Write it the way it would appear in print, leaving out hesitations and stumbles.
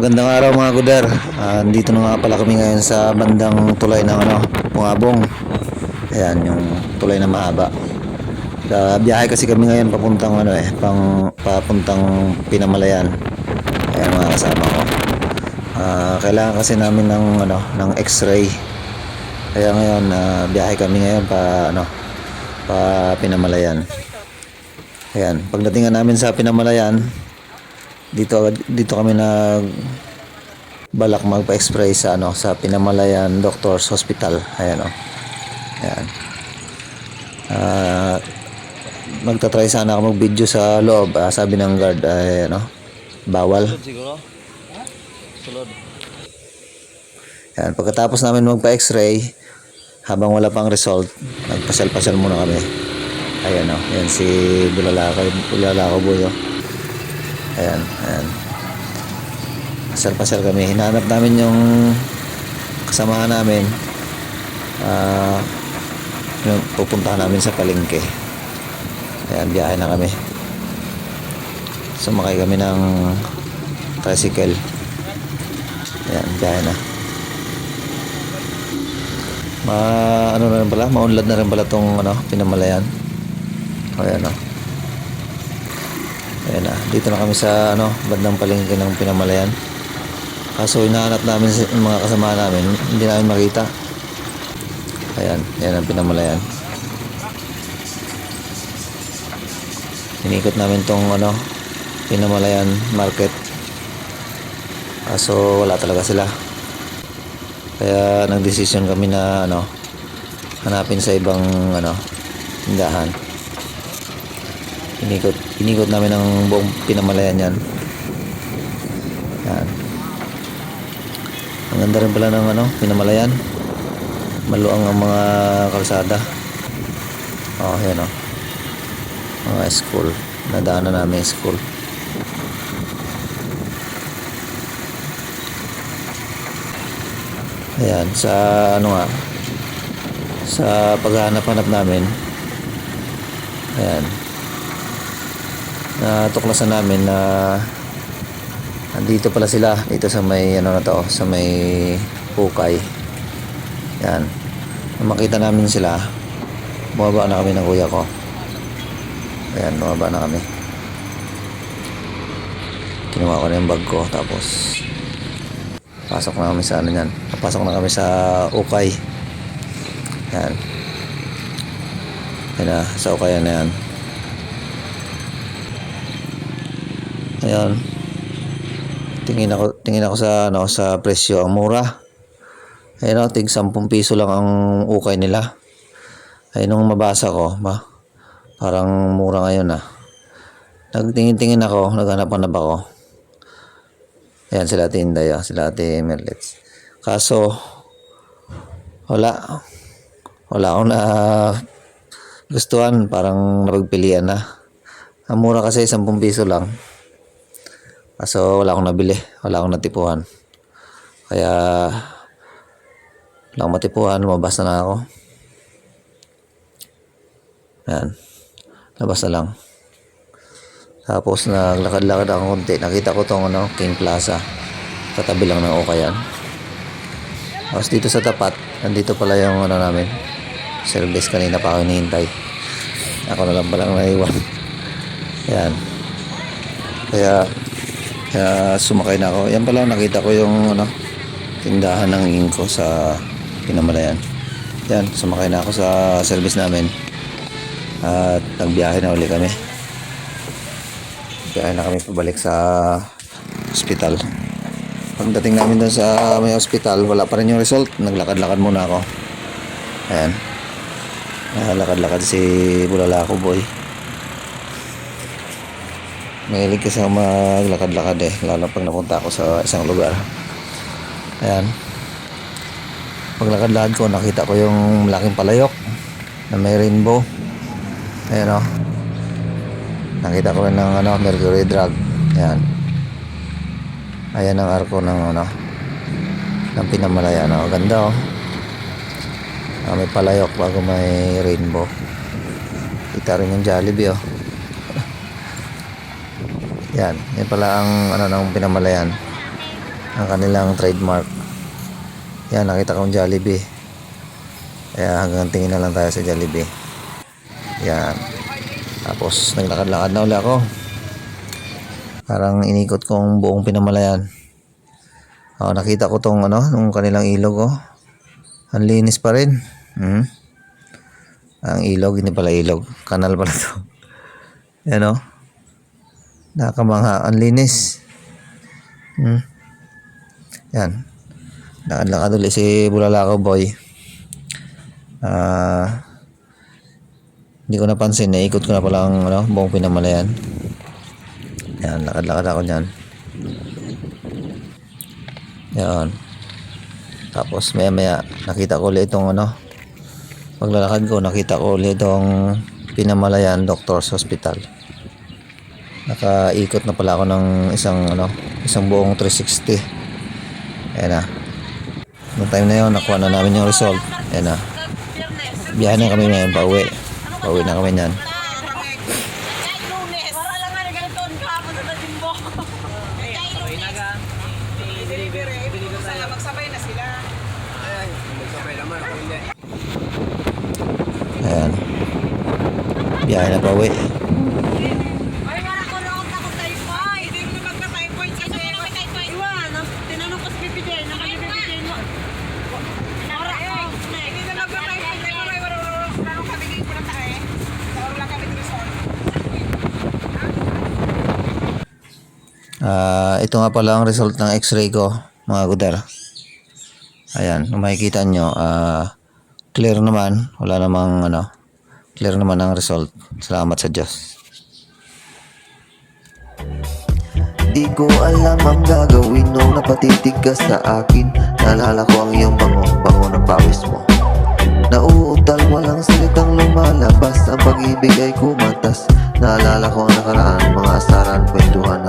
Magandang araw mga kuder. Dito na nga pala kami ngayon sa bandang tulay ng Bungabong. Ayan, yung tulay na mahaba. Biyahe kasi kami ngayon papuntang papuntang Pinamalayan. Ayan mga kasama ko. Kailangan kasi namin ng X-ray. Kaya ngayon biyahe kami ngayon pa Pinamalayan. Ayan, pagdating namin sa Pinamalayan, dito kami balak magpa-x-ray sa Pinamalayan Doctors Hospital. Ayan Ayan. Magta-try sana ako mag-video sa loob. Sabi ng guard bawal. Siguro. Sulod. Ayan, pagkatapos namin magpa-x-ray, habang wala pang result, nagpasyal-pasyal muna kami. Ayan Ayan si Bulalakaw Boy. Ayan. Pasyal-pasyal kami. Hinahanap namin yung kasamahan namin. Pupuntahan namin sa palengke. Ayan, biyahe na kami. Sumakay kami ng tricycle. Ayan, biyahe na. Maunlad na rin pala tong Pinamalayan. Ayan Ayan na. Dito na kami sa bandang palengke ng Pinamalayan. Kaso hinahanap namin yung mga kasama namin, hindi namin makita. Ayan ang Pinamalayan. Inikot namin tong Pinamalayan market. Kaso wala talaga sila. Kaya nagdesisyon kami na hanapin sa ibang tindahan. Inikot namin ang buong Pinamalayan yan. Yan. Ang ganda rin pala ng Pinamalayan. Maluang ang mga kalsada. Yan mga school. Nadaanan namin yung school. Ayan, sa paghahanap-hanap namin. Ayan. Natuklasan namin na andito pala sila dito sa may sa may Pukay. Yan. Nung makita namin sila, bumaba na kami ng kuya ko. Ayan, bumaba na kami. Kinuha ko na yung bag ko, tapos pasok na kami sa pasok na kami sa Ukay. Yan. Yan na, sa Ukay na yan. Ayan. Tingin ako sa presyo. Ang mura. Ayan tig 10 piso lang ang ukay nila. Ay nung mabasa ko, parang mura ngayon Nagtingin-tingin ako, naghanap-hanap ako. Ayan sila Ate Inday, sila Ate Merlets. Kaso wala akong na gustuhan, parang napagpilian na. Ang mura kasi 10 piso lang. Kaso wala akong nabili, wala akong natipuhan. Kaya wala akong matipuhan, lumabas na ako. Yan, labas na lang. Tapos naglakad-lakad ako konti. Nakita ko tong King Plaza. Katabi lang ng Ukayan. Tapos dito sa tapat, nandito pala yung namin, service. Kanina pa ako hinihintay. Ako na lang palang naiwan. Yan. Kaya sumakay na ako. Yan pala, nakita ko yung tindahan ng Inco sa Pinamalayan. Yan, sumakay na ako sa service namin. At nagbiyahe na uli kami. Biyahe na kami pabalik sa hospital. Pagdating namin doon sa may hospital, wala pa rin yung result. Naglakad-lakad muna ako. Ayan. Lakad-lakad si Bulalakaw Boy. Mahilig kasi ako maglakad-lakad lalo pag napunta ako sa isang lugar. Ayan. Paglakad-lakad ko, nakita ko yung malaking palayok na may rainbow. Ayan Nakita ko rin ng mercury drug. Ayan. Ayan ang arko ng ng Pinamalayan. Ganda may palayok bago may rainbow. Kita rin yung Jollibee Yan pala ang ng Pinamalayan. ang kanilang trademark. Yan, nakita kong Jollibee. Kaya hanggang tingin na lang tayo sa Jollibee. Yan. Tapos naglakad-lakad na ulit ako. Parang inikot kong buong Pinamalayan. Nakita ko tong nung kanilang ilog. Ang linis pa rin. Ang ilog, hindi pala ilog. Kanal pala to. Yan Nakamangha. Ang linis. Yan. Lakad-lakad ulit si Bulalakaw Boy. Hindi ko napansin, naikot ko na pala ang buong Pinamalayan. Yan, lakad-lakad ako dyan. Yan. Tapos maya nakita ko ulit itong paglalakad ko, nakita ko ulit itong Pinamalayan Doctors Hospital. Nakaikot na pala ako ng isang buong 360. Ayan na. Noong time na yun, nakuha na namin yung result. Ayan na. Biyahe na kami ngayon, pauwi. Pauwi na kami niyan. Ayan. Biyahe na pauwi. Ito nga pala ang result ng x-ray ko, mga guder. Ayan, kung makikita nyo, clear naman. Wala namang clear naman ang result. Salamat sa Diyos. Di ko alam ang gagawin nung napatitig ka sa akin. Naalala ko ang iyong bango ng pawis mo. Nauutal, walang salitang lumalabas. Ang pag-ibig ay kumatas. Naalala ko ang nakaraan, mga asaran, kwentuhan